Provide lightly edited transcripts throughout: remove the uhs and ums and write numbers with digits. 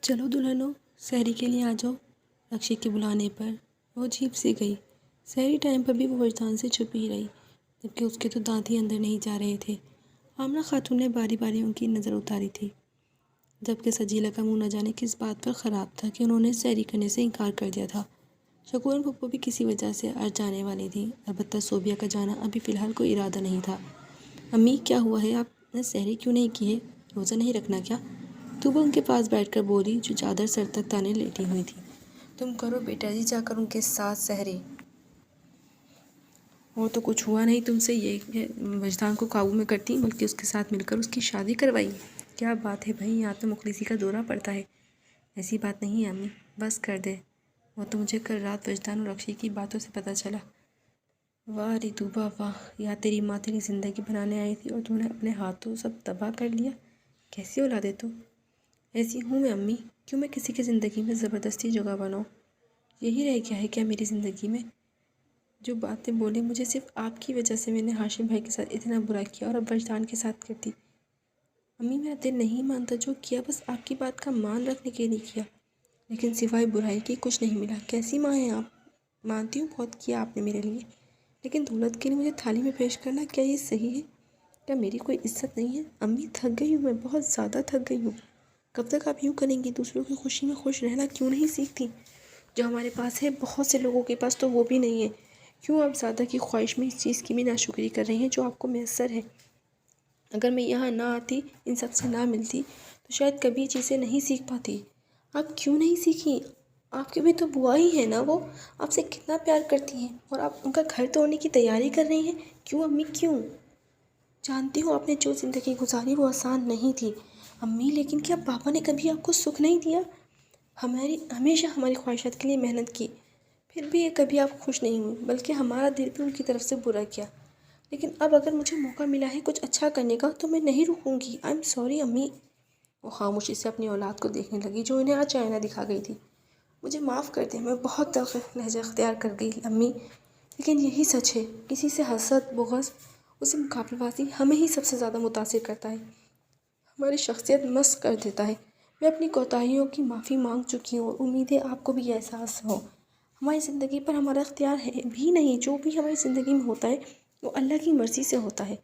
چلو دلہنو سحری کے لیے آ جاؤ۔ رکشے کے بلانے پر وہ جیپ سے گئی۔ سحری ٹائم پر بھی وہ وجدان سے چھپ ہی رہی، جبکہ اس کے تو دانت ہی اندر نہیں جا رہے تھے۔ آمنہ خاتون نے باری باری ان کی نظر اتاری تھی، جبکہ سجیلہ کا منہ نہ جانے کس بات پر خراب تھا کہ انہوں نے سحری کرنے سے انکار کر دیا تھا۔ شکورن پھپھو بھی کسی وجہ سے آج جانے والی تھی، البتہ صوبیہ کا جانا ابھی فی الحال کوئی ارادہ نہیں تھا۔ امی کیا ہوا ہے، آپ نے سحری کیوں نہیں کی ہے؟ روزہ نہیں رکھنا کیا؟ طوبیٰ ان کے پاس بیٹھ کر بولی، جو چادر سر تک تانے لیٹی ہوئی تھی۔ تم کرو بیٹا جی جا کر ان کے ساتھ سحری۔ وہ تو کچھ ہوا نہیں تم سے، یہ وجدان کو قابو میں کرتی بلکہ اس کے ساتھ مل کر اس کی شادی کروائی۔ کیا بات ہے بھائی، یہاں تو مخلصی کا دورہ پڑتا ہے۔ ایسی بات نہیں ہے امی، بس کر دے۔ وہ تو مجھے کل رات وجدان اور رکشے کی باتوں سے پتہ چلا۔ واہ ری طوبیٰ واہ، یا تیری ماں تیری زندگی بنانے آئی تھی اور تو نے اپنے ہاتھوں سب تباہ کر لیا۔ کیسی اولاد ہے تو؟ ایسی ہوں میں امی، کیوں میں کسی کی زندگی میں زبردستی جگہ بناؤں؟ یہی رہ گیا ہے کیا میری زندگی میں؟ جو باتیں بولے مجھے صرف آپ کی وجہ سے، میں نے ہاشم بھائی کے ساتھ اتنا برا کیا اور اب وجدان کے ساتھ کرتی۔ امی میرا دل نہیں مانتا، جو کیا بس آپ کی بات کا مان رکھنے کے لیے کیا، لیکن سوائے برائی کی کچھ نہیں ملا۔ کیسی ماں ہیں آپ؟ مانتی ہوں بہت کیا آپ نے میرے لیے، لیکن دولت کے لیے مجھے تھالی میں پیش کرنا، کیا یہ صحیح ہے؟ کیا میری کوئی عزت نہیں ہے؟ امی تھک گئی ہوں میں، بہت زیادہ تھک گئی ہوں۔ کب تک آپ یوں کریں گی؟ دوسروں کی خوشی میں خوش رہنا کیوں نہیں سیکھتی؟ جو ہمارے پاس ہے بہت سے لوگوں کے پاس تو وہ بھی نہیں ہے۔ کیوں آپ زیادہ کی خواہش میں اس چیز کی بھی ناشکری کر رہی ہیں جو آپ کو میسر ہے؟ اگر میں یہاں نہ آتی، ان سب سے نہ ملتی، تو شاید کبھی یہ چیزیں نہیں سیکھ پاتی۔ آپ کیوں نہیں سیکھی؟ آپ کی بھی تو بوا ہی ہے نا، وہ آپ سے کتنا پیار کرتی ہیں اور آپ ان کا گھر توڑنے کی تیاری کر رہی ہیں۔ کیوں امی کیوں؟ جانتی ہوں آپ نے جو زندگی گزاری وہ آسان نہیں تھی امی، لیکن کیا پاپا نے کبھی آپ کو سکھ نہیں دیا؟ ہمیشہ ہماری خواہشات کے لیے محنت کی، پھر بھی کبھی آپ خوش نہیں ہوئی، بلکہ ہمارا دل بھی ان کی طرف سے برا کیا۔ لیکن اب اگر مجھے موقع ملا ہے کچھ اچھا کرنے کا تو میں نہیں رکوں گی۔ آئی ایم سوری امی۔ وہ خاموشی سے اپنی اولاد کو دیکھنے لگی جو انہیں آج آئینہ دکھا گئی تھی۔ مجھے معاف کر دیں، میں بہت تلخ لہجہ اختیار کر گئی امی، لیکن یہی سچ ہے، کسی سے حسد، بغض، اسے مقابلہ بازی ہمیں ہی سب سے زیادہ متاثر کرتا ہے، ہماری شخصیت مسخ کر دیتا ہے۔ میں اپنی کوتاہیوں کی معافی مانگ چکی ہوں اور امید ہے آپ کو بھی یہ احساس ہو۔ ہماری زندگی پر ہمارا اختیار ہے بھی نہیں، جو بھی ہماری زندگی میں ہوتا ہے وہ اللہ کی مرضی سے ہوتا ہے۔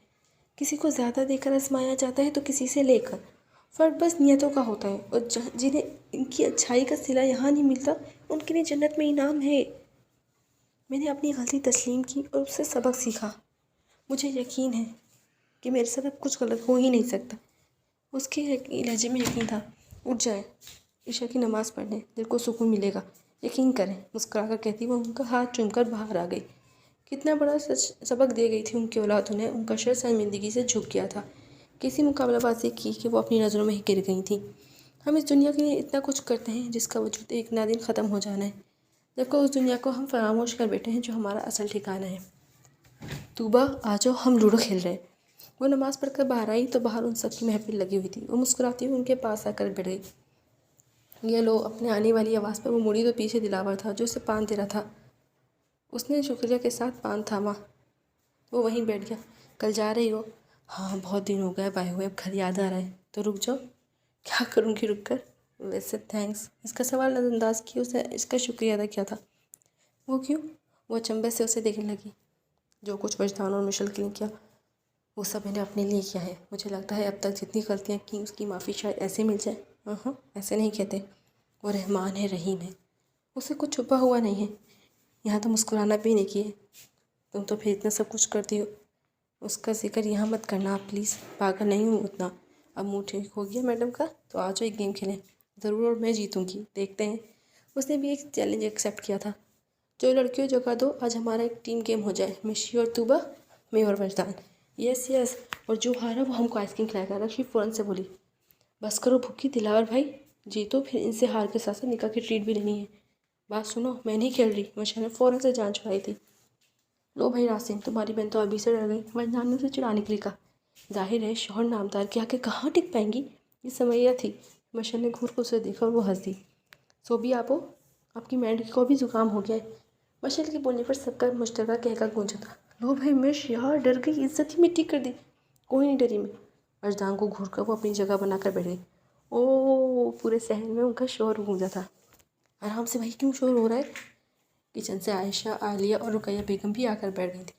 کسی کو زیادہ دے کر آزمایا جاتا ہے تو کسی سے لے کر۔ فرق بس نیتوں کا ہوتا ہے، اور جنہیں ان کی اچھائی کا صلہ یہاں نہیں ملتا، ان کے لیے جنت میں انعام ہے۔ میں نے اپنی غلطی تسلیم کی اور اس سے سبق سیکھا۔ مجھے یقین ہے کہ میرے ساتھ اب کچھ غلط ہو ہی نہیں سکتا۔ اس کے لہجے میں یقین تھا۔ اٹھ جائیں، عشاء کی نماز پڑھ لیں، دل کو سکون ملے گا، یقین کریں، مسکرا کر کہتی وہ ان کا ہاتھ چوم کر باہر آ گئی۔ کتنا بڑا سبق دے گئی تھی ان کی اولاد انہیں، ان کا سر شرمندگی سے جھک گیا تھا۔ کسی مقابلہ بازی کی کہ وہ اپنی نظروں میں ہی گر گئی تھیں۔ ہم اس دنیا کے لیے اتنا کچھ کرتے ہیں جس کا وجود ایک نہ دن ختم ہو جانا ہے، جبکہ اس دنیا کو ہم فراموش کر بیٹھے ہیں جو ہمارا اصل ٹھکانہ ہے۔ طوبیٰ آ جاؤ، ہم لوڈو کھیل رہے ہیں۔ وہ نماز پڑھ کر باہر آئی تو باہر ان سب کی محفل لگی ہوئی تھی۔ وہ مسکراتی ہوئی ان کے پاس آ کر بیٹھ گئی۔ یہ لو، اپنے آنے والی آواز پر وہ مڑی تو پیچھے دلاور تھا جو اسے پان دے رہا تھا۔ اس نے شکریہ کے ساتھ پان تھاما۔ وہ وہیں بیٹھ گیا۔ کل جا رہی ہو؟ ہاں، بہت دن ہو گئے آئے ہوئے، اب گھر یاد آ رہا ہے۔ تو رک جاؤ۔ کیا کروں گی رک کر؟ ویسے تھینکس۔ اس کا سوال نظر انداز کی اسے اس کا شکریہ ادا کیا تھا۔ وہ کیوں؟ وہ اچنبھے سے اسے دیکھنے لگی۔ جو کچھ وجدان اور مشل کے لیے کیا وہ سب میں نے اپنے لیے کیا ہے۔ مجھے لگتا ہے اب تک جتنی غلطیاں کی اس کی معافی شاید ایسے مل جائے۔ ہاں، ایسے نہیں کہتے، وہ رحمان ہے، رحیم ہے، اس سے کچھ چھپا ہوا نہیں ہے۔ یہاں تو مسکرانا بھی نہیں کیے، تم تو پھر اتنا سب کچھ کرتی ہو۔ اس کا ذکر یہاں مت کرنا آپ پلیز، پاگل نہیں ہوں اتنا۔ اب منہ ٹھیک ہو گیا میڈم کا؟ تو آ جاؤ ایک گیم کھیلیں، ضرور اور میں جیتوں گی، دیکھتے ہیں۔ اس نے بھی ایک چیلنج ایکسیپٹ کیا تھا۔ جو لڑکیوں جگہ دو، آج ہمارا ایک ٹیم گیم ہو جائے، مشی اور طوبیٰ، میں اور وجدان۔ یس یس، اور جو ہارا وہ ہم کو آئس کریم کھلائے گا، رشی فوراً سے بولی۔ بس کرو بھوکی دلاور بھائی، جیتو پھر ان سے ہار کے ساتھ ساتھ نکاح کی ٹریٹ بھی لینی ہے۔ بات سنو، میں نہیں کھیل رہی، مشا نے فوراً سے جان چھڑائی تھی۔ لو بھائی راسن، تمہاری بہن تو ابھی سے ڈر گئی، وجدان نے اسے چڑھانے کے لیے کہا۔ ظاہر ہے شوہر نامدار کے آگے کہاں ٹک پائیں گی، یہ سمیا تھی۔ مشا نے گھور کو اسے دیکھا اور وہ ہنس دی۔ صوبی آپ کی مینڈ کو بھی زکام ہو گیا ہے۔ مشل کے بولنے پر سب کا مشترکہ کہکا گونجا تھا۔ لو بھائی مش، یار ڈر گئی، عزت ہی مٹی کر دی۔ کوئی نہیں ڈری میں۔ وجدان کو گھور کر وہ اپنی جگہ بنا کر بیٹھ گئی۔ او پورے صحن میں ان کا شور گونجا تھا۔ آرام سے بھائی، کیوں شور ہو رہا ہے؟ کچن سے عائشہ، عالیہ اور رقیہ بیگم بھی آ کر بیٹھ گئی تھی۔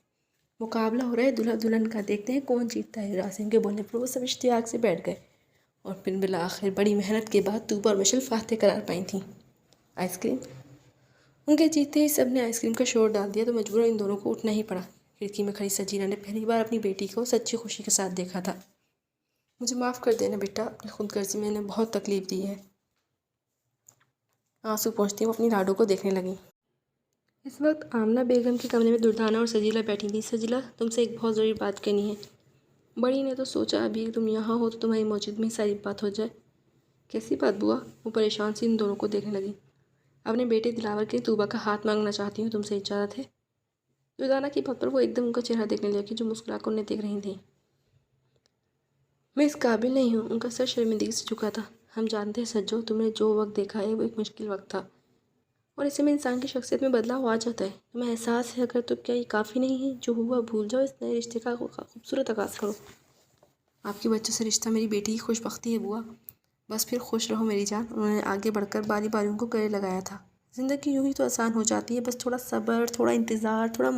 مقابلہ ہو رہا ہے دلہا دلہن کا، دیکھتے ہیں کون جیتتا ہے۔ راسم کے بولنے پر وہ سب اشتیاق سے بیٹھ گئے اور پھر بالآخر بڑی محنت کے بعد طوبہ اور مشل فاتح قرار پائی تھیں۔ آئس کریم، ان کے جیتے ہی سب نے آئس کریم کا شور ڈال دیا تو مجبوراً ان دونوں کو اٹھنا ہی پڑا۔ کھڑکی میں کھڑی سجینہ نے پہلی بار اپنی بیٹی کو سچی خوشی کے ساتھ دیکھا تھا۔ مجھے معاف کر دینا بیٹا، اپنی خود غرضی میں نے بہت تکلیف دی ہے۔ آنسو پہنچتی وہ اپنی لاڈو کو دیکھنے لگیں۔ اس وقت آمنہ بیگم کے کمرے میں دردانہ اور سجیلہ بیٹھی تھیں۔ سجیلہ، تم سے ایک بہت ضروری بات کرنی ہے۔ بڑی نے تو سوچا ابھی تم یہاں ہو تو تمہاری موجودگی میں ساری بات ہو جائے۔ کیسی بات بوا؟ وہ پریشان سی ان دونوں کو دیکھنے لگی۔ اپنے بیٹے دلاور کے طوبہ کا ہاتھ مانگنا چاہتی ہوں، تم سے اجازت ہے؟ دردانہ کی بات پر وہ ایک دم ان کا چہرہ دیکھنے لگی جو مسکرا کر انہیں دیکھ رہی تھیں۔ میں اس قابل نہیں ہوں، ان کا سر شرمندگی سے جھکا تھا۔ ہم جانتے ہیں سجو، تم نے جو وقت دیکھا ہے وہ ایک مشکل وقت تھا اور اس میں انسان کی شخصیت میں بدلاؤ آ جاتا ہے۔ تمہیں احساس ہے اگر تو کیا یہ کافی نہیں ہے؟ جو ہوا بھول جاؤ، اس نئے رشتے کا خوبصورت آغاز کرو۔ آپ کے بچوں سے رشتہ میری بیٹی کی خوش بختی ہے بوا، بس پھر خوش رہو میری جان۔ انہوں نے آگے بڑھ کر باری باریوں کو گلے لگایا تھا۔ زندگی یوں ہی تو آسان ہو جاتی ہے، بس تھوڑا صبر، تھوڑا انتظار، تھوڑا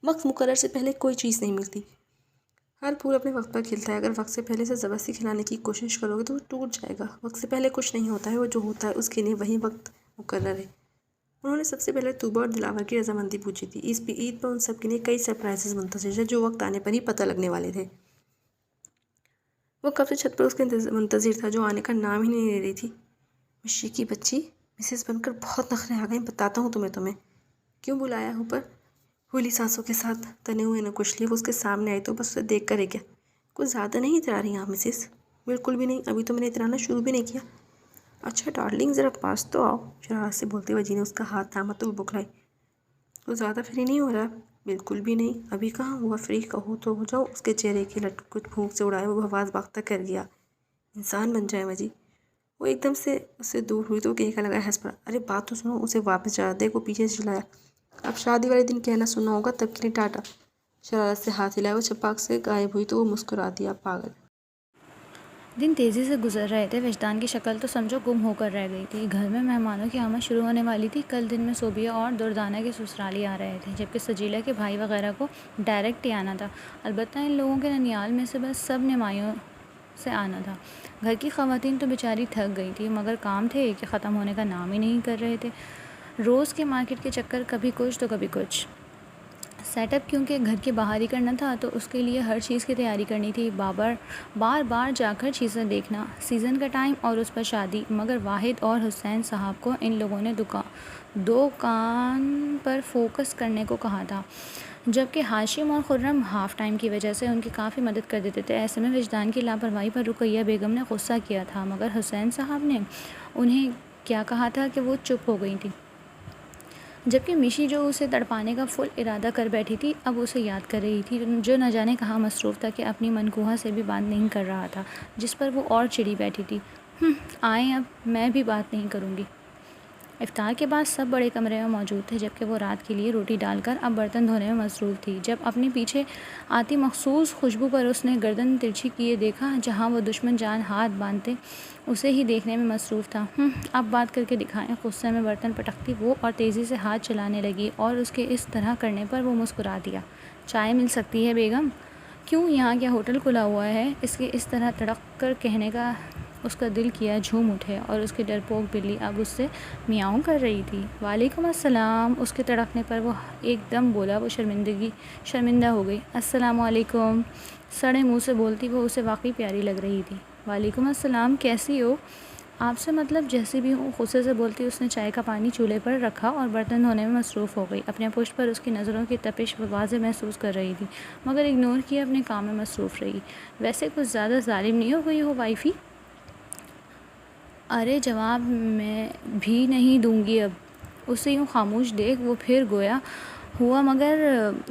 وقت مقرر سے پہلے کوئی چیز نہیں ملتی۔ ہر پھول اپنے وقت پر کھلتا ہے، اگر وقت سے پہلے سے زبردستی کھلانے کی کوشش کرو گے تو وہ ٹوٹ جائے گا۔ وقت سے پہلے کچھ نہیں ہوتا ہے، وہ جو ہوتا ہے اس کے لیے وہی وقت مقرر ہے۔ انہوں نے سب سے پہلے طوبہ اور دلاور کی رضامندی پوچھی تھی۔ عید پر ان سب کے لیے کئی سرپرائزز منتظر تھے جو وقت آنے پر ہی پتہ لگنے والے تھے۔ وہ کب سے چھت پر اس کے منتظر تھا جو آنے کا نام ہی نہیں لے رہی تھی۔ مشی کی بچی، مسز بن کر بہت نخرے آ گئے، بتاتا ہوں تمہیں کیوں بلایا اوپر؟ ہولی سانسوں کے ساتھ تنے ہوئے نے کچھ لیے، وہ اس کے سامنے آئی تو بس اسے دیکھ کر رہ گیا۔ کچھ زیادہ نہیں اترا رہی آپ مسز؟ بالکل بھی نہیں، ابھی تو میں نے اترانا شروع بھی نہیں کیا۔ اچھا ڈارلنگ، ذرا پاس تو آؤ، شرارت سے بولتے ہوئے جی نے اس کا ہاتھ تھاما تو وہ بکھلائی۔ تو زیادہ فری نہیں ہو رہا؟ بالکل بھی نہیں، ابھی کہاں ہوا فری، کہو تو ہو جاؤ۔ اس کے چہرے کی لٹ کچھ بھوک سے اڑائے وہ بھواس باختہ کر گیا۔ انسان بن جائے مجی۔ وہ ایک دم سے اس سے دور ہوئی تو وہ کہنے لگا، ہنس پڑا۔ ارے بات تو سنو، اسے واپس جا دے کو پیچھے سے چلایا۔ اب شادی والے دن کہنا سننا ہوگا، تب کے لیے ٹاٹا۔ شرارت سے ہاتھ ہلایا، وہ چھپاک سے غائب ہوئی تو وہ مسکرا دیا، پاگل۔ دن تیزی سے گزر رہے تھے۔ وجدان کی شکل تو سمجھو گم ہو کر رہ گئی تھی۔ گھر میں مہمانوں کی آمد شروع ہونے والی تھی۔ کل دن میں صوبیہ اور دردانہ کے سسرالی آ رہے تھے، جبکہ سجیلہ کے بھائی وغیرہ کو ڈائریکٹ ہی آنا تھا۔ البتہ ان لوگوں کے ننیال میں سے بس سب نمایوں سے آنا تھا۔ گھر کی خواتین تو بیچاری تھک گئی تھی، مگر کام تھے کہ ختم ہونے کا نام ہی نہیں کر رہے تھے۔ روز کے مارکیٹ کے چکر، کبھی کچھ تو کبھی کچھ۔ سیٹ اپ کیونکہ گھر کے باہر ہی کرنا تھا تو اس کے لیے ہر چیز کی تیاری کرنی تھی، بار بار جا کر چیزیں دیکھنا، سیزن کا ٹائم اور اس پر شادی۔ مگر واحد اور حسین صاحب کو ان لوگوں نے دکان پر فوکس کرنے کو کہا تھا، جبکہ ہاشم اور خرم ہاف ٹائم کی وجہ سے ان کی کافی مدد کر دیتے تھے۔ ایسے میں وجدان کی لاپرواہی پر رقیہ بیگم نے غصہ کیا تھا، مگر حسین صاحب نے انہیں کیا کہا تھا کہ وہ چپ ہو گئی تھی، جبکہ مشی جو اسے تڑپانے کا فل ارادہ کر بیٹھی تھی اب اسے یاد کر رہی تھی، جو نہ جانے کہاں مصروف تھا کہ اپنی منکوہہ سے بھی بات نہیں کر رہا تھا، جس پر وہ اور چڑی بیٹھی تھی۔ آئیں، اب میں بھی بات نہیں کروں گی۔ افطار کے بعد سب بڑے کمرے میں موجود تھے، جبکہ وہ رات کے لیے روٹی ڈال کر اب برتن دھونے میں مصروف تھی۔ جب اپنے پیچھے آتی مخصوص خوشبو پر اس نے گردن ترچھی کیے دیکھا، جہاں وہ دشمن جان ہاتھ باندھتے اسے ہی دیکھنے میں مصروف تھا۔ اب بات کر کے دکھائیں۔ غصے میں برتن پٹکتی وہ اور تیزی سے ہاتھ چلانے لگی، اور اس کے اس طرح کرنے پر وہ مسکرا دیا۔ چائے مل سکتی ہے بیگم؟ کیوں، یہاں کیا ہوٹل کھلا ہوا ہے؟ اس کے اس طرح تڑک کر کہنے کا اس کا دل کیا جھوم اٹھے، اور اس کی ڈرپوک بلی اب اس سے میاؤں کر رہی تھی۔ وعلیکم السلام۔ اس کے تڑکنے پر وہ ایک دم بولا، وہ شرمندہ ہو گئی۔ السلام علیکم۔ سڑے منہ سے بولتی وہ اسے واقعی پیاری لگ رہی تھی۔ وعلیکم السلام، کیسی ہو؟ آپ سے مطلب جیسی بھی ہوں۔ غصے سے بولتی اس نے چائے کا پانی چولہے پر رکھا اور برتن دھونے میں مصروف ہو گئی۔ اپنے پشت پر اس کی نظروں کی تپش وہ واضح محسوس کر رہی تھی، مگر اگنور کیے اپنے کام میں مصروف رہی۔ ویسے کچھ زیادہ ظالم نہیں ہو گئی ہو وائفی؟ ارے جواب میں بھی نہیں دوں گی اب۔ اسے یوں خاموش دیکھ وہ پھر گویا ہوا، مگر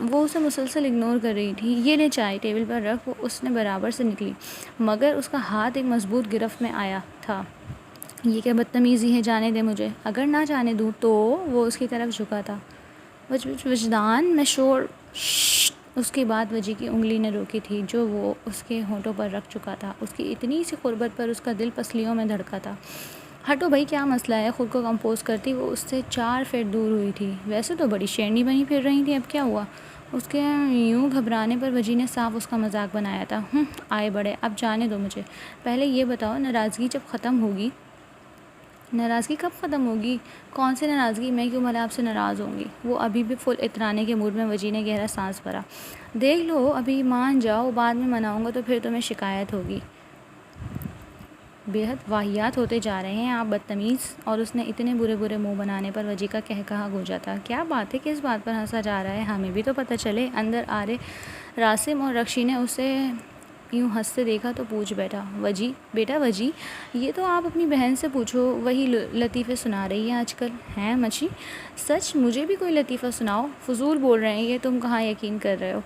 وہ اسے مسلسل اگنور کر رہی تھی۔ یہ لے چائے، ٹیبل پر رکھ۔ وہ اس نے برابر سے نکلی، مگر اس کا ہاتھ ایک مضبوط گرفت میں آیا تھا۔ یہ کیا بدتمیزی ہے، جانے دے مجھے۔ اگر نہ جانے دوں تو؟ وہ اس کی طرف جھکا تھا۔ وجدان میں شور، اس کی بات وجی کی انگلی نے روکی تھی جو وہ اس کے ہونٹوں پر رکھ چکا تھا۔ اس کی اتنی سی قربت پر اس کا دل پسلیوں میں دھڑکا تھا۔ ہٹو بھائی، کیا مسئلہ ہے؟ خود کو کمپوز کرتی وہ اس سے 4 فٹ دور ہوئی تھی۔ ویسے تو بڑی شیرنی بنی پھر رہی تھی، اب کیا ہوا؟ اس کے یوں گھبرانے پر وجی نے صاف اس کا مذاق بنایا تھا۔ آئے بڑے، اب جانے دو مجھے، پہلے یہ بتاؤ ناراضگی جب ختم ہوگی۔ ناراضگی کب ختم ہوگی؟ کون سی ناراضگی؟ میں کیوں بھلا آپ سے ناراض ہوں گی؟ وہ ابھی بھی فل اترانے کے موڈ میں وجی نے گہرا سانس بھرا۔ دیکھ لو، ابھی مان جاؤ، بعد میں مناؤں گا تو پھر تمہیں شکایت ہوگی۔ بے حد واہیات ہوتے جا رہے ہیں آپ بدتمیز۔ اور اس نے اتنے برے منہ بنانے پر وجی کا کہا گونجا تھا۔ کیا بات ہے، کس بات پر ہنسا جا رہا ہے؟ ہمیں بھی تو پتہ چلے۔ اندر آ رہے راسم اور رکشی نے اسے یوں ہنستے دیکھا تو پوچھ بیٹھا، وجی بیٹا وجی، یہ تو آپ اپنی بہن سے پوچھو، وہی لطیفے سنا رہی ہے آج کل۔ ہیں مچھی؟ سچ؟ مجھے بھی کوئی لطیفہ سناؤ۔ فضول بول رہے ہیں یہ، تم کہاں یقین کر رہے ہو؟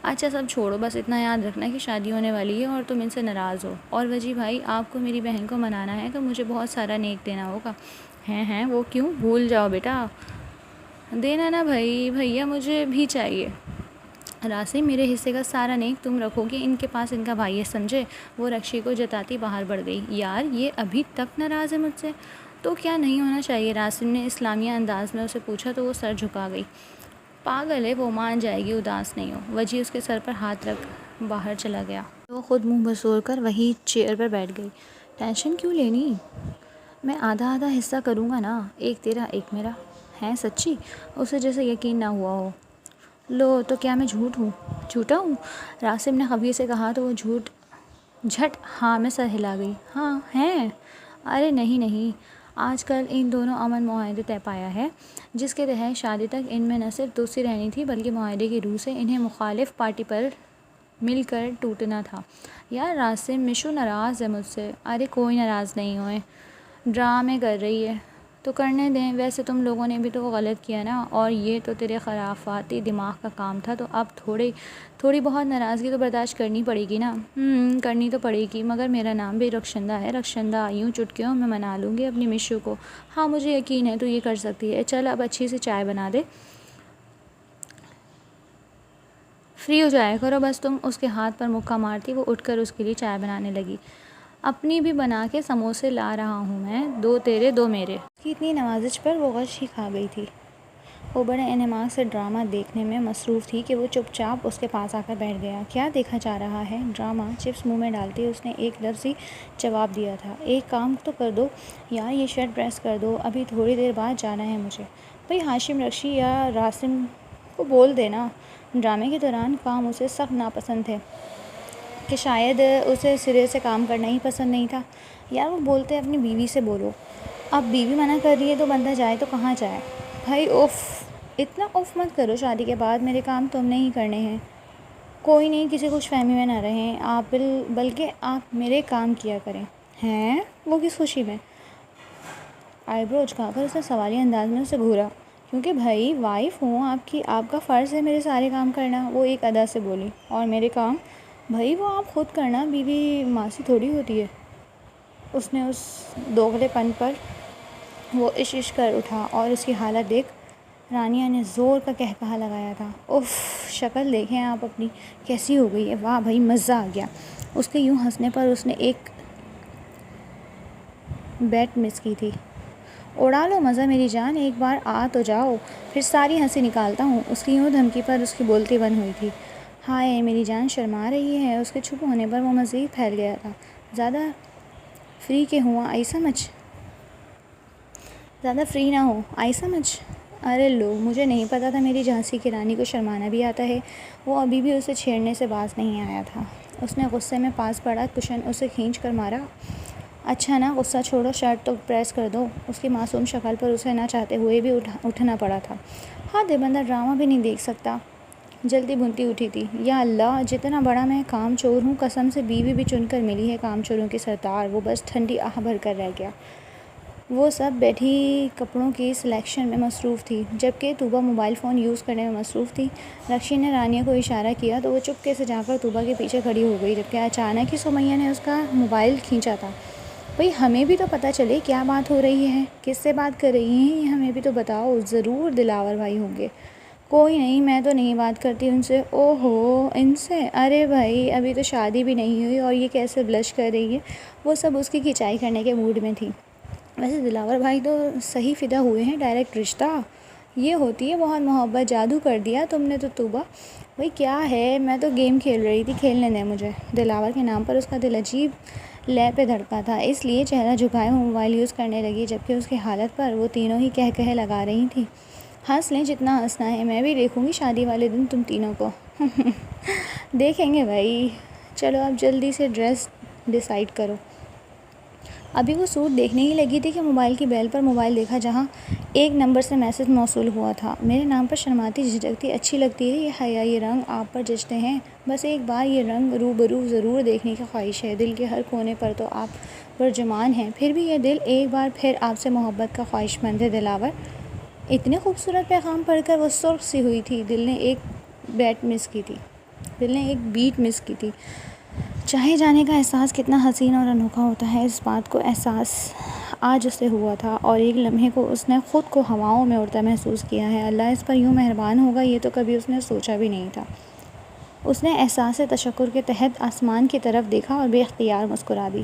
اچھا سب چھوڑو، بس اتنا یاد رکھنا کہ شادی ہونے والی ہے اور تم ان سے ناراض ہو، اور وجی بھائی آپ کو میری بہن کو منانا ہے تو مجھے بہت سارا نیک دینا ہوگا۔ ہیں وہ کیوں؟ بھول جاؤ بیٹا، دینا نا بھائی، بھیا مجھے بھی چاہیے۔ راسم، میرے حصے کا سارا نیک تم رکھو گے، ان کے پاس ان کا بھائی ہے، سمجھے؟ وہ رکشی کو جتاتی باہر بڑھ گئی۔ یار یہ ابھی تک ناراض ہے مجھ سے، تو کیا نہیں ہونا چاہیے؟ راسم نے اسلامیہ انداز میں اسے پوچھا تو وہ سر جھکا گئی۔ پاگل ہے وہ، مان جائے گی، اداس نہیں ہو۔ وجی اس کے سر پر ہاتھ رکھ باہر چلا گیا۔ وہ خود منہ بسور کر وہی چیئر پر بیٹھ گئی۔ ٹینشن کیوں لینی؟ میں آدھا آدھا حصہ کروں گا نا، ایک تیرا ایک میرا۔ ہیں سچی؟ اسے جیسے یقین نہ ہوا ہو۔ لو تو کیا میں جھوٹا ہوں؟ راسم نے خفیے سے کہا تو وہ جھٹ ہاں میں سر ہلا گئی۔ ہاں ہیں؟ ارے نہیں، آج کل ان دونوں امن معاہدے طے پایا ہے جس کے تحت شادی تک ان میں نہ صرف دوستی رہنی تھی بلکہ معاہدے کی روح سے انہیں مخالف پارٹی پر مل کر ٹوٹنا تھا۔ یار راسم، مشو ناراض ہے مجھ سے۔ ارے کوئی ناراض نہیں ہوئے، ڈرامے کر رہی ہے تو کرنے دیں، ویسے تم لوگوں نے بھی تو غلط کیا نا، اور یہ تو تیرے خرافاتی دماغ کا کام تھا، تو اب تھوڑی بہت ناراضگی تو برداشت کرنی پڑے گی نا۔ کرنی تو پڑے گی، مگر میرا نام بھی رخشندہ ہے، رخشندہ، یوں چٹکیوں میں منا لوں گی اپنی مشو کو۔ ہاں مجھے یقین ہے تو یہ کر سکتی ہے۔ چل اب اچھی سی چائے بنا دے، فری ہو جایا کرو بس تم۔ اس کے ہاتھ پر مکہ مارتی وہ اٹھ کر اس کے لیے چائے بنانے لگی۔ اپنی بھی بنا کے سموسے لا رہا ہوں میں، 2 تیرے 2 میرے۔ اس کی اتنی نوازش پر وہ غش ہی کھا گئی تھی۔ وہ بڑے انہماک سے ڈرامہ دیکھنے میں مصروف تھی کہ وہ چپ چاپ اس کے پاس آ کر بیٹھ گیا۔ کیا دیکھا جا رہا ہے؟ ڈرامہ؟ چپس منہ میں ڈالتے اس نے ایک لفظی جواب دیا تھا۔ ایک کام تو کر دو یار، یہ شرٹ پریس کر دو، ابھی تھوڑی دیر بعد جانا ہے مجھے۔ بھئی ہاشم، رکشی یا راسم کو بول دینا۔ ڈرامے کے دوران کام اسے سخت ناپسند تھے کہ شاید اسے سرے سے کام کرنا ہی پسند نہیں تھا۔ یار وہ بولتے اپنی بیوی سے بولو۔ اب بیوی منع کر رہی ہے تو بندہ جائے تو کہاں جائے؟ بھائی اتنا مت کرو، شادی کے بعد میرے کام تم نے ہی کرنے ہیں۔ کوئی نہیں، کسی خوش فہمی میں نہ رہیں آپ، بلکہ آپ میرے کام کیا کریں۔ ہیں؟ وہ کس خوشی میں؟ آئی برو اچکا کر اس نے سوالیہ انداز میں اسے گھورا۔ کیونکہ بھائی وائف ہوں آپ کی، آپ کا فرض ہے میرے سارے کام کرنا، وہ ایک ادا سے بولی۔ اور میرے کام؟ بھائی وہ آپ خود کرنا، بیوی ماسی تھوڑی ہوتی ہے۔ اس نے اس دوغلے پن پر وہ عش کر اٹھا اور اس کی حالت دیکھ رانیہ نے زور کا کہا لگایا تھا۔ شکل دیکھیں آپ اپنی کیسی ہو گئی ہے، واہ بھائی مزہ آ گیا۔ اس کے یوں ہنسنے پر اس نے ایک بیٹ مس کی تھی۔ اڑا لو مزہ میری جان، ایک بار آ تو جاؤ، پھر ساری ہنسی نکالتا ہوں۔ اس کی یوں دھمکی پر اس کی بولتی بند ہوئی تھی۔ ہائے میری جان شرما رہی ہے۔ اس کے چپ ہونے پر وہ مزید پھیل گیا تھا۔ زیادہ فری نہ ہو آئی سمجھ۔ ارے لو، مجھے نہیں پتا تھا میری جھانسی کی رانی کو شرمانا بھی آتا ہے۔ وہ ابھی بھی اسے چھیڑنے سے باز نہیں آیا تھا۔ اس نے غصے میں پاس پڑا کشن اسے کھینچ کر مارا۔ اچھا نا، غصہ چھوڑو، شرٹ تو پریس کر دو۔ اس کی معصوم شکل پر اسے نہ چاہتے ہوئے بھی اٹھنا پڑا تھا۔ ہاں دے بندہ ڈرامہ بھی نہیں دیکھ سکتا۔ جلدی بنتی اٹھی تھی۔ یا اللہ، جتنا بڑا میں کام چور ہوں، قسم سے بیوی بھی چن کر ملی ہے کام چوروں کی سردار۔ وہ بس ٹھنڈی آہ بھر کر رہ گیا۔ وہ سب بیٹھی کپڑوں کی سلیکشن میں مصروف تھی جبکہ طوبیٰ موبائل فون یوز کرنے میں مصروف تھی۔ رکشی نے رانیہ کو اشارہ کیا تو وہ چپکے سے جا کر طوبیٰ کے پیچھے کھڑی ہو گئی جبکہ اچانک ہی سمیہ نے اس کا موبائل کھینچا تھا۔ بھئی ہمیں بھی تو پتہ چلے کیا بات ہو رہی ہے، کس سے بات کر رہی ہیں، یہ ہمیں بھی تو بتاؤ۔ ضرور دلاور بھائی ہوں گے، کوئی نہیں، میں تو نہیں بات کرتی ان سے۔ او ہو، ان سے؟ ارے بھائی ابھی تو شادی بھی نہیں ہوئی اور یہ کیسے بلش کر رہی ہے۔ وہ سب اس کی کھچائی کرنے کے موڈ میں تھی۔ ویسے دلاور بھائی تو صحیح فدا ہوئے ہیں، ڈائریکٹ رشتہ یہ ہوتی ہے بہت محبت، جادو کر دیا تم نے تو توبہ۔ بھائی کیا ہے، میں تو گیم کھیل رہی تھی، کھیلنے دیں مجھے۔ دلاور کے نام پر اس کا دل عجیب لے پہ دھڑکا تھا، اس لیے چہرہ جھکائے ہوئے موبائل یوز کرنے لگی، جبکہ اس کی حالت پر وہ تینوں ہی کہے لگا رہی تھیں۔ ہنس لیں جتنا ہنسنا ہے، میں بھی دیکھوں گی شادی والے دن تم تینوں کو۔ دیکھیں گے بھائی، چلو اب جلدی سے ڈریس ڈیسائیڈ کرو۔ ابھی وہ سوٹ دیکھنے ہی لگی تھی کہ موبائل کی بیل پر موبائل دیکھا، جہاں ایک نمبر سے میسج موصول ہوا تھا۔ میرے نام پر شرماتی جھجکتی اچھی لگتی ہے یہ حیائی رنگ، آپ پر جچتے ہیں، بس ایک بار یہ رنگ روبرو ضرور دیکھنے کی خواہش ہے، دل کے ہر کونے پر تو آپ پرجمان ہیں، پھر بھی یہ دل ایک بار پھر آپ سے محبت کا خواہش مند ہے دلاور۔ اتنے خوبصورت پیغام پڑھ کر وہ سرخ سی ہوئی تھی، دل نے ایک بیٹ مس کی تھی۔ چاہے جانے کا احساس کتنا حسین اور انوکھا ہوتا ہے، اس بات کو احساس آج اسے ہوا تھا، اور ایک لمحے کو اس نے خود کو ہواؤں میں اڑتا محسوس کیا ہے۔ اللہ اس پر یوں مہربان ہوگا، یہ تو کبھی اس نے سوچا بھی نہیں تھا۔ اس نے احساس تشکر کے تحت آسمان کی طرف دیکھا اور بے اختیار مسکرا دی۔